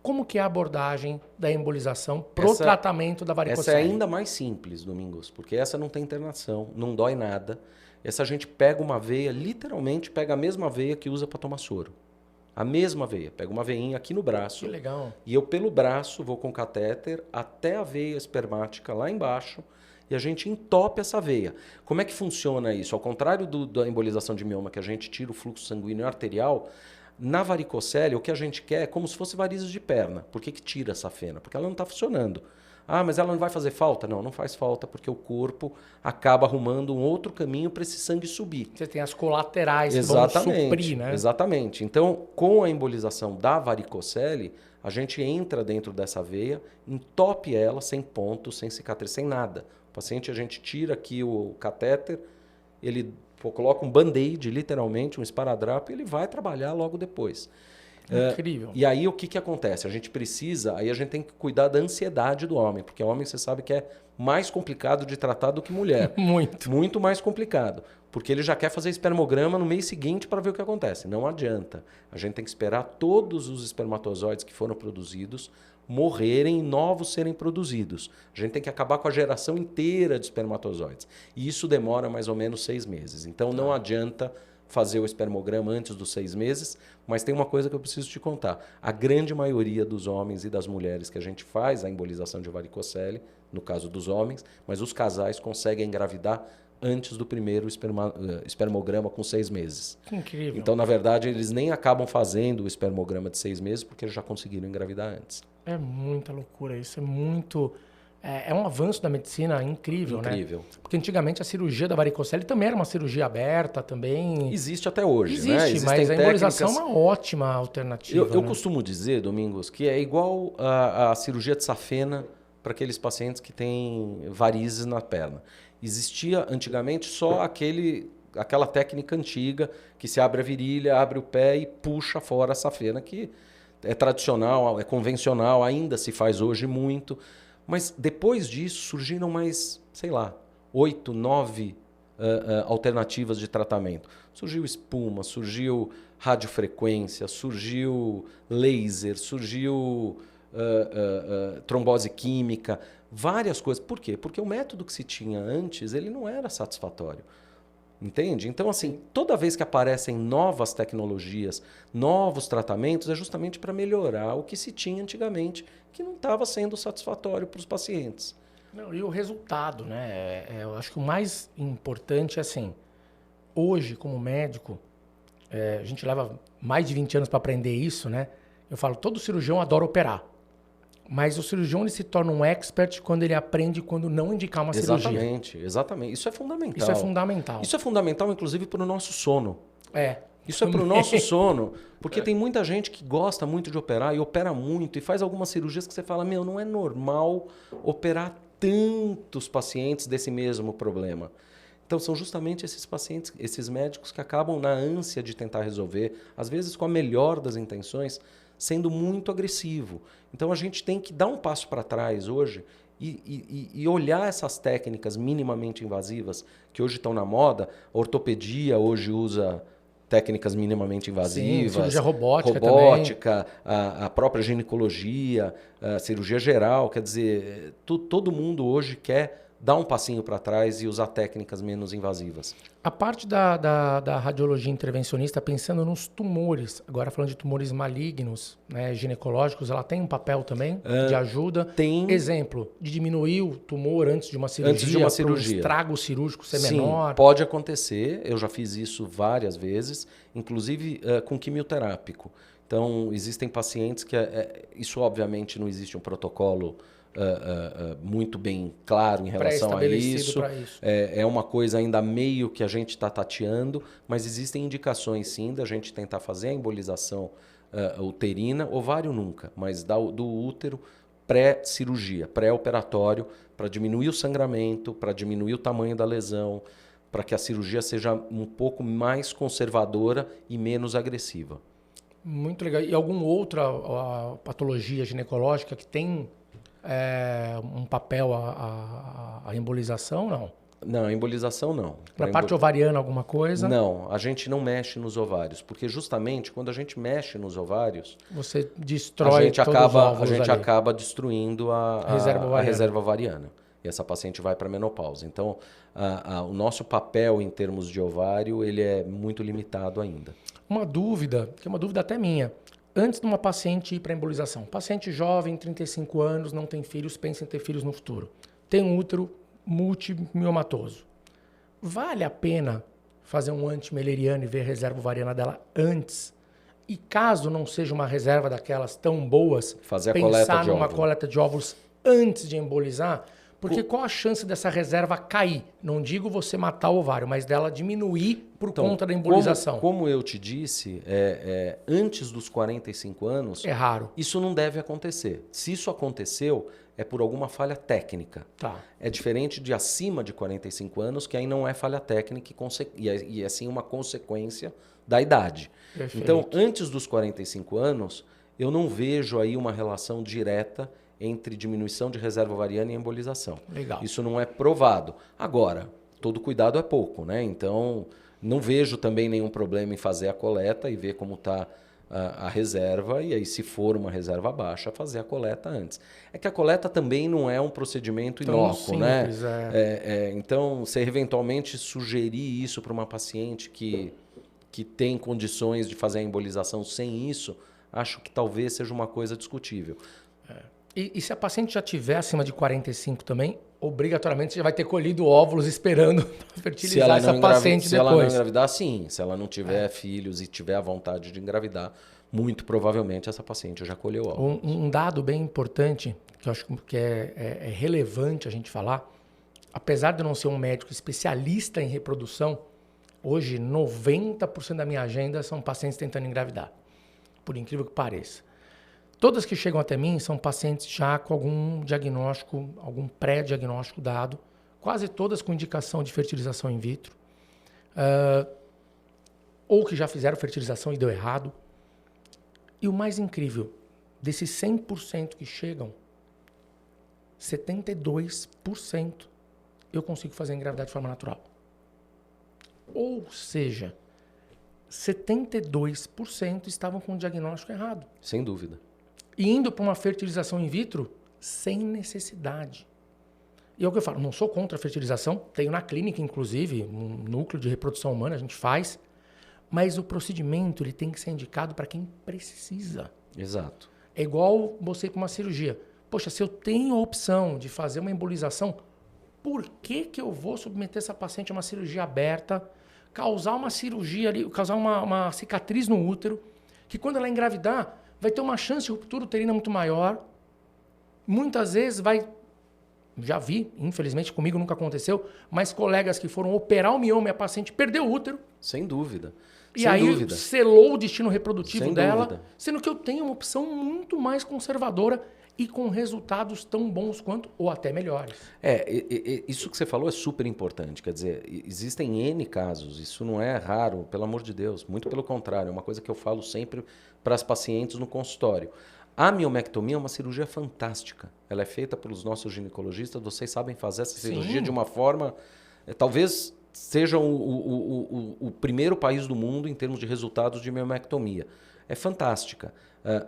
Como que é a abordagem da embolização para o tratamento da varicocele? Essa é ainda mais simples, Domingos, porque essa não tem internação, não dói nada. Essa a gente pega uma veia, literalmente pega a mesma veia que usa para tomar soro. A mesma veia. Pega uma veinha aqui no braço. Que legal. E eu, pelo braço, vou com catéter até a veia espermática lá embaixo e a gente entope essa veia. Como é que funciona isso? Ao contrário da embolização de mioma, que a gente tira o fluxo sanguíneo arterial, na varicocele, o que a gente quer é como se fosse varizes de perna. Por que tira essa fena? Porque ela não está funcionando. Ah, mas ela não vai fazer falta? Não, não faz falta, porque o corpo acaba arrumando um outro caminho para esse sangue subir. Você tem as colaterais que vão suprir, né? Exatamente. Então, com a embolização da varicocele, a gente entra dentro dessa veia, entope ela sem ponto, sem cicatriz, sem nada. O paciente, a gente tira aqui o catéter, ele coloca um band-aid, literalmente, um esparadrapo, e ele vai trabalhar logo depois. Incrível. E aí o que acontece? A gente tem que cuidar da ansiedade do homem, porque o homem você sabe que é mais complicado de tratar do que mulher. Muito. Muito mais complicado. Porque ele já quer fazer espermograma no mês seguinte para ver o que acontece. Não adianta. A gente tem que esperar todos os espermatozoides que foram produzidos morrerem e novos serem produzidos. A gente tem que acabar com a geração inteira de espermatozoides. E isso demora mais ou menos 6 meses. Então não adianta fazer o espermograma antes dos 6 meses, mas tem uma coisa que eu preciso te contar. A grande maioria dos homens e das mulheres que a gente faz a embolização de varicocele, no caso dos homens, mas os casais conseguem engravidar antes do primeiro espermograma com 6 meses. Que incrível. Então, na verdade, eles nem acabam fazendo o espermograma de 6 meses porque eles já conseguiram engravidar antes. É muita loucura, isso é muito... É um avanço da medicina incrível, né? Incrível. Porque antigamente a cirurgia da varicocele também era uma cirurgia aberta também. Existe até hoje, Existe, né? mas a embolização é uma ótima alternativa. Eu né? costumo dizer, Domingos, que é igual a cirurgia de safena para aqueles pacientes que têm varizes na perna. Existia antigamente só aquela técnica antiga que se abre a virilha, abre o pé e puxa fora a safena, que é tradicional, é convencional, ainda se faz hoje muito. Mas depois disso surgiram mais, 8, 9 alternativas de tratamento. Surgiu espuma, surgiu radiofrequência, surgiu laser, surgiu trombose química, várias coisas. Por quê? Porque o método que se tinha antes, ele não era satisfatório. Entende? Então, assim, toda vez que aparecem novas tecnologias, novos tratamentos, é justamente para melhorar o que se tinha antigamente, que não estava sendo satisfatório para os pacientes. Não, e o resultado, né? Eu acho que o mais importante é assim, hoje, como médico, a gente leva mais de 20 anos para aprender isso, né? Eu falo, todo cirurgião adora operar. Mas o cirurgião ele se torna um expert quando ele aprende quando não indicar uma cirurgia. Exatamente. Isso é fundamental. Isso é fundamental. Isso é fundamental, inclusive, para o nosso sono. Isso é para o também. nosso sono. Porque tem muita gente que gosta muito de operar e opera muito e faz algumas cirurgias que você fala, não é normal operar tantos pacientes desse mesmo problema. Então, são justamente esses pacientes, esses médicos que acabam na ânsia de tentar resolver, às vezes com a melhor das intenções, sendo muito agressivo. Então, a gente tem que dar um passo para trás hoje e olhar essas técnicas minimamente invasivas que hoje estão na moda. A ortopedia hoje usa técnicas minimamente invasivas. Sim, cirurgia robótica a própria ginecologia, a cirurgia geral. Quer dizer, todo mundo hoje quer dar um passinho para trás e usar técnicas menos invasivas. A parte da radiologia intervencionista, pensando nos tumores, agora falando de tumores malignos, né, ginecológicos, ela tem um papel também de ajuda? Tem. Exemplo, de diminuir o tumor antes de uma cirurgia, para o estrago cirúrgico ser menor? Sim, pode acontecer. Eu já fiz isso várias vezes, inclusive com quimioterápico. Então, existem pacientes que... isso, obviamente, não existe um protocolo muito bem claro em relação a isso. É uma coisa ainda meio que a gente está tateando, mas existem indicações sim da gente tentar fazer a embolização uterina, ovário nunca, mas do útero pré-cirurgia, pré-operatório, para diminuir o sangramento, para diminuir o tamanho da lesão, para que a cirurgia seja um pouco mais conservadora e menos agressiva. Muito legal. E alguma outra patologia ginecológica que tem um papel a embolização, não? Não, a embolização não. Na parte ovariana, alguma coisa? Não, a gente não mexe nos ovários, porque justamente quando a gente mexe nos ovários... Você destrói todos os óvulos A gente acaba destruindo a reserva ovariana. E essa paciente vai para a menopausa. Então, o nosso papel em termos de ovário, ele é muito limitado ainda. Uma dúvida, que é uma dúvida até minha. Antes de uma paciente ir para a embolização, paciente jovem, 35 anos, não tem filhos, pensa em ter filhos no futuro. Tem um útero multimiomatoso. Vale a pena fazer um antimeleriano e ver a reserva ovariana dela antes? E caso não seja uma reserva daquelas tão boas, pensar numa coleta de óvulos antes de embolizar? Porque qual a chance dessa reserva cair? Não digo você matar o ovário, mas dela diminuir por conta da embolização. Como eu te disse, antes dos 45 anos... É raro. Isso não deve acontecer. Se isso aconteceu, é por alguma falha técnica. Tá. É diferente de acima de 45 anos, que aí não é falha técnica e é sim uma consequência da idade. Perfeito. Então, antes dos 45 anos, eu não vejo aí uma relação direta entre diminuição de reserva ovariana e embolização. Legal. Isso não é provado. Agora, todo cuidado é pouco, né? Então, não vejo também nenhum problema em fazer a coleta e ver como está a reserva, e aí, se for uma reserva baixa, fazer a coleta antes. É que a coleta também não é um procedimento inócuo, né? Então, se eventualmente sugerir isso para uma paciente que tem condições de fazer a embolização sem isso, acho que talvez seja uma coisa discutível. E se a paciente já tiver acima de 45 também, obrigatoriamente você já vai ter colhido óvulos esperando para fertilizar essa paciente depois. Se ela não engravidar, sim. Se ela não tiver filhos e tiver a vontade de engravidar, muito provavelmente essa paciente já colheu óvulos. Um dado bem importante, que eu acho que é relevante a gente falar, apesar de eu não ser um médico especialista em reprodução, hoje 90% da minha agenda são pacientes tentando engravidar, por incrível que pareça. Todas que chegam até mim são pacientes já com algum diagnóstico, algum pré-diagnóstico dado, quase todas com indicação de fertilização in vitro, ou que já fizeram fertilização e deu errado. E o mais incrível, desses 100% que chegam, 72% eu consigo fazer engravidar de forma natural. Ou seja, 72% estavam com o diagnóstico errado. Sem dúvida. E indo para uma fertilização in vitro sem necessidade. E é o que eu falo, não sou contra a fertilização, tenho na clínica, inclusive, um núcleo de reprodução humana, a gente faz, mas o procedimento ele tem que ser indicado para quem precisa. Exato. É igual você ir para uma cirurgia. Poxa, se eu tenho a opção de fazer uma embolização, por que eu vou submeter essa paciente a uma cirurgia aberta, causar uma cirurgia ali, causar uma cicatriz no útero, que quando ela engravidar, vai ter uma chance de ruptura uterina muito maior. Muitas vezes já vi, infelizmente comigo nunca aconteceu, mas colegas que foram operar o mioma e a paciente perdeu o útero. Sem dúvida. E aí selou o destino reprodutivo dela, sendo que eu tenho uma opção muito mais conservadora e com resultados tão bons quanto, ou até melhores. Isso que você falou é super importante. Quer dizer, existem N casos, isso não é raro, pelo amor de Deus. Muito pelo contrário, é uma coisa que eu falo sempre para as pacientes no consultório. A miomectomia é uma cirurgia fantástica. Ela é feita pelos nossos ginecologistas, vocês sabem fazer essa cirurgia de uma forma... talvez seja o primeiro país do mundo em termos de resultados de miomectomia. É fantástica.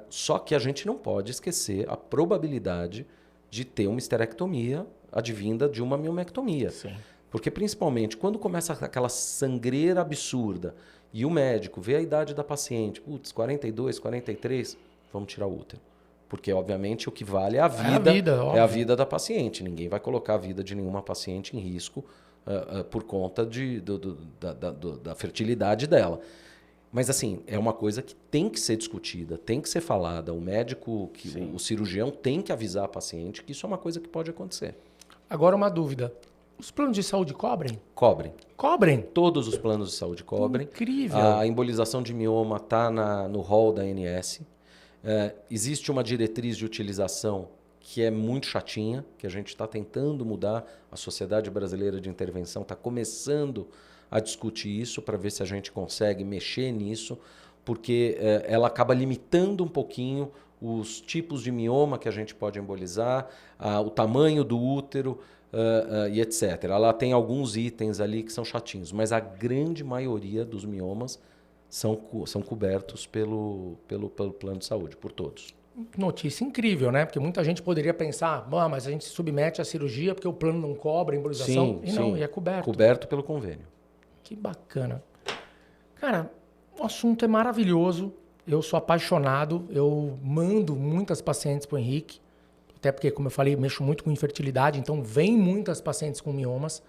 Só que a gente não pode esquecer a probabilidade de ter uma histerectomia advinda de uma miomectomia. Sim. Porque, principalmente, quando começa aquela sangreira absurda e o médico vê a idade da paciente, 42, 43, vamos tirar o útero. Porque, obviamente, o que vale é a vida, vida da paciente. Ninguém vai colocar a vida de nenhuma paciente em risco por conta da fertilidade dela. Mas, assim, é uma coisa que tem que ser discutida, tem que ser falada. O médico, o cirurgião tem que avisar a paciente que isso é uma coisa que pode acontecer. Agora, uma dúvida. Os planos de saúde cobrem? Cobrem. Cobrem? Todos os planos de saúde cobrem. Incrível. A embolização de mioma está no rol da ANS. Existe uma diretriz de utilização que é muito chatinha, que a gente está tentando mudar. A Sociedade Brasileira de Intervenção está começando a discutir isso para ver se a gente consegue mexer nisso, porque ela acaba limitando um pouquinho os tipos de mioma que a gente pode embolizar, o tamanho do útero e etc. Ela tem alguns itens ali que são chatinhos, mas a grande maioria dos miomas são cobertos pelo plano de saúde, por todos. Notícia incrível, né? Porque muita gente poderia pensar, mas a gente se submete à cirurgia porque o plano não cobra a embolização. E é coberto. Coberto pelo convênio. Que bacana. Cara, o assunto é maravilhoso. Eu sou apaixonado. Eu mando muitas pacientes para o Henrique. Até porque, como eu falei, mexo muito com infertilidade. Então, vem muitas pacientes com miomas.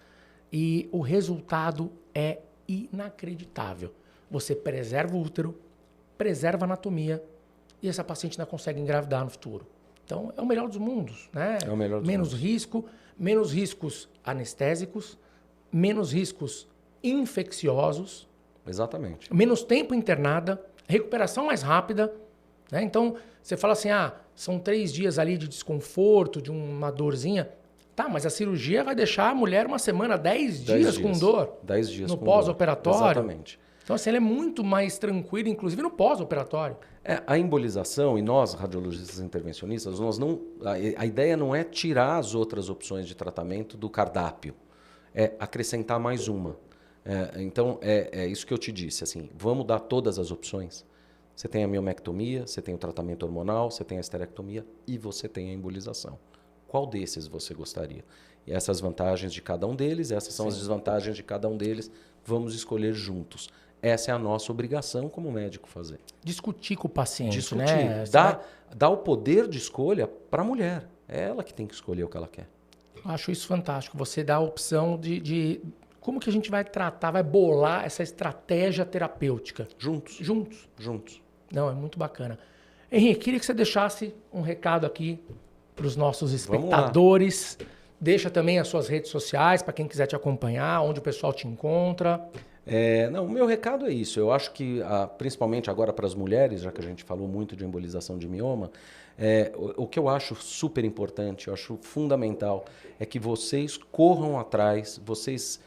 E o resultado é inacreditável. Você preserva o útero, preserva a anatomia. E essa paciente ainda consegue engravidar no futuro. Então, é o melhor dos mundos, né? É o melhor dos mundos. Menos riscos anestésicos, menos riscos infecciosos. Exatamente. Menos tempo internada, recuperação mais rápida. Né? Então, você fala assim, são 3 dias ali de desconforto, de uma dorzinha. Tá, mas a cirurgia vai deixar a mulher uma semana, 10 dias com dor. 10 dias no com pós-operatório. Exatamente. Então, assim, ela é muito mais tranquila, inclusive no pós-operatório. A embolização, e nós, radiologistas intervencionistas, nós não, a ideia não é tirar as outras opções de tratamento do cardápio, é acrescentar mais uma. Então, é isso que eu te disse, assim, vamos dar todas as opções. Você tem a miomectomia, você tem o tratamento hormonal, você tem a esterectomia e você tem a embolização. Qual desses você gostaria? E essas vantagens de cada um deles, essas são as desvantagens de cada um deles, vamos escolher juntos. Essa é a nossa obrigação como médico fazer. Discutir com o paciente, Discutir. né? Dá o poder de escolha para a mulher. É ela que tem que escolher o que ela quer. Acho isso fantástico. Você dá a opção de como que a gente vai tratar, vai bolar essa estratégia terapêutica. Juntos. Juntos. Não, é muito bacana. Henrique, queria que você deixasse um recado aqui para os nossos espectadores. Deixa também as suas redes sociais para quem quiser te acompanhar, onde o pessoal te encontra. Não, o meu recado é isso. Eu acho que, principalmente agora para as mulheres, já que a gente falou muito de embolização de mioma, o que eu acho super importante, eu acho fundamental, é que vocês corram atrás, vocês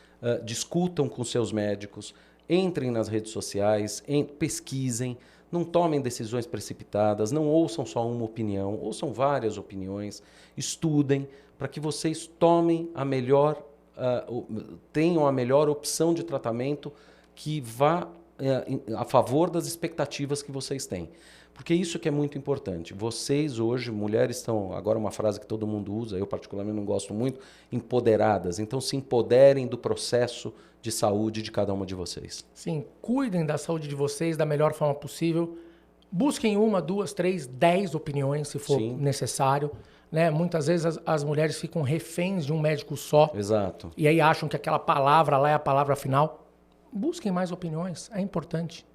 discutam com seus médicos, entrem nas redes sociais, pesquisem, não tomem decisões precipitadas, não ouçam só uma opinião, ouçam várias opiniões, estudem para que vocês tomem a melhor tenham a melhor opção de tratamento que vá a favor das expectativas que vocês têm. Porque isso que é muito importante. Vocês hoje, mulheres, estão, agora uma frase que todo mundo usa, eu particularmente não gosto muito, empoderadas. Então se empoderem do processo de saúde de cada uma de vocês. Sim, cuidem da saúde de vocês da melhor forma possível. Busquem 1, 2, 3, 10 opiniões, se for necessário. Né? Muitas vezes as mulheres ficam reféns de um médico só. Exato. E aí acham que aquela palavra lá é a palavra final. Busquem mais opiniões, é importante.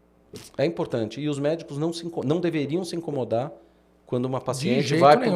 É importante. E os médicos não deveriam se incomodar quando uma paciente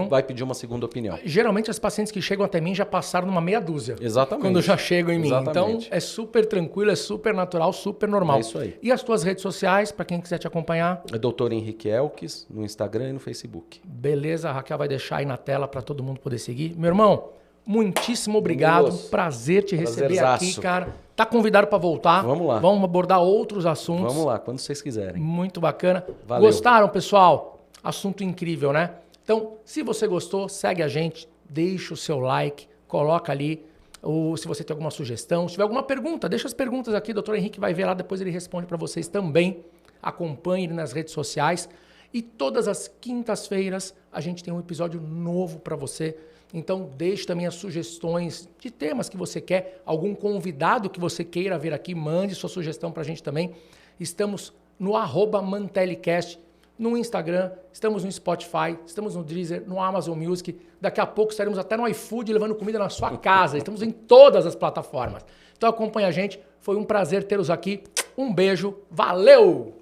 vai pedir uma segunda opinião. Geralmente as pacientes que chegam até mim já passaram numa meia dúzia. Exatamente. Quando já chegam em mim. Exatamente. Então é super tranquilo, é super natural, super normal. É isso aí. E as tuas redes sociais, para quem quiser te acompanhar? É Dr. Henrique Elques, no Instagram e no Facebook. Beleza, a Raquel vai deixar aí na tela para todo mundo poder seguir. Meu irmão, muitíssimo obrigado. Prazer te receber aqui, cara. Tá convidado para voltar. Vamos lá. Vamos abordar outros assuntos. Vamos lá, quando vocês quiserem. Muito bacana. Valeu. Gostaram, pessoal? Assunto incrível, né? Então, se você gostou, segue a gente, deixa o seu like, coloca ali, ou se você tem alguma sugestão, se tiver alguma pergunta, deixa as perguntas aqui, o Dr. Henrique vai ver lá, depois ele responde para vocês também. Acompanhe ele nas redes sociais. E todas as quintas-feiras a gente tem um episódio novo para você. Então, deixe também as sugestões de temas que você quer, algum convidado que você queira ver aqui, mande sua sugestão para a gente também. Estamos no @Mantelicast, no Instagram, estamos no Spotify, estamos no Deezer, no Amazon Music. Daqui a pouco estaremos até no iFood levando comida na sua casa. Estamos em todas as plataformas. Então acompanha a gente. Foi um prazer tê-los aqui. Um beijo. Valeu!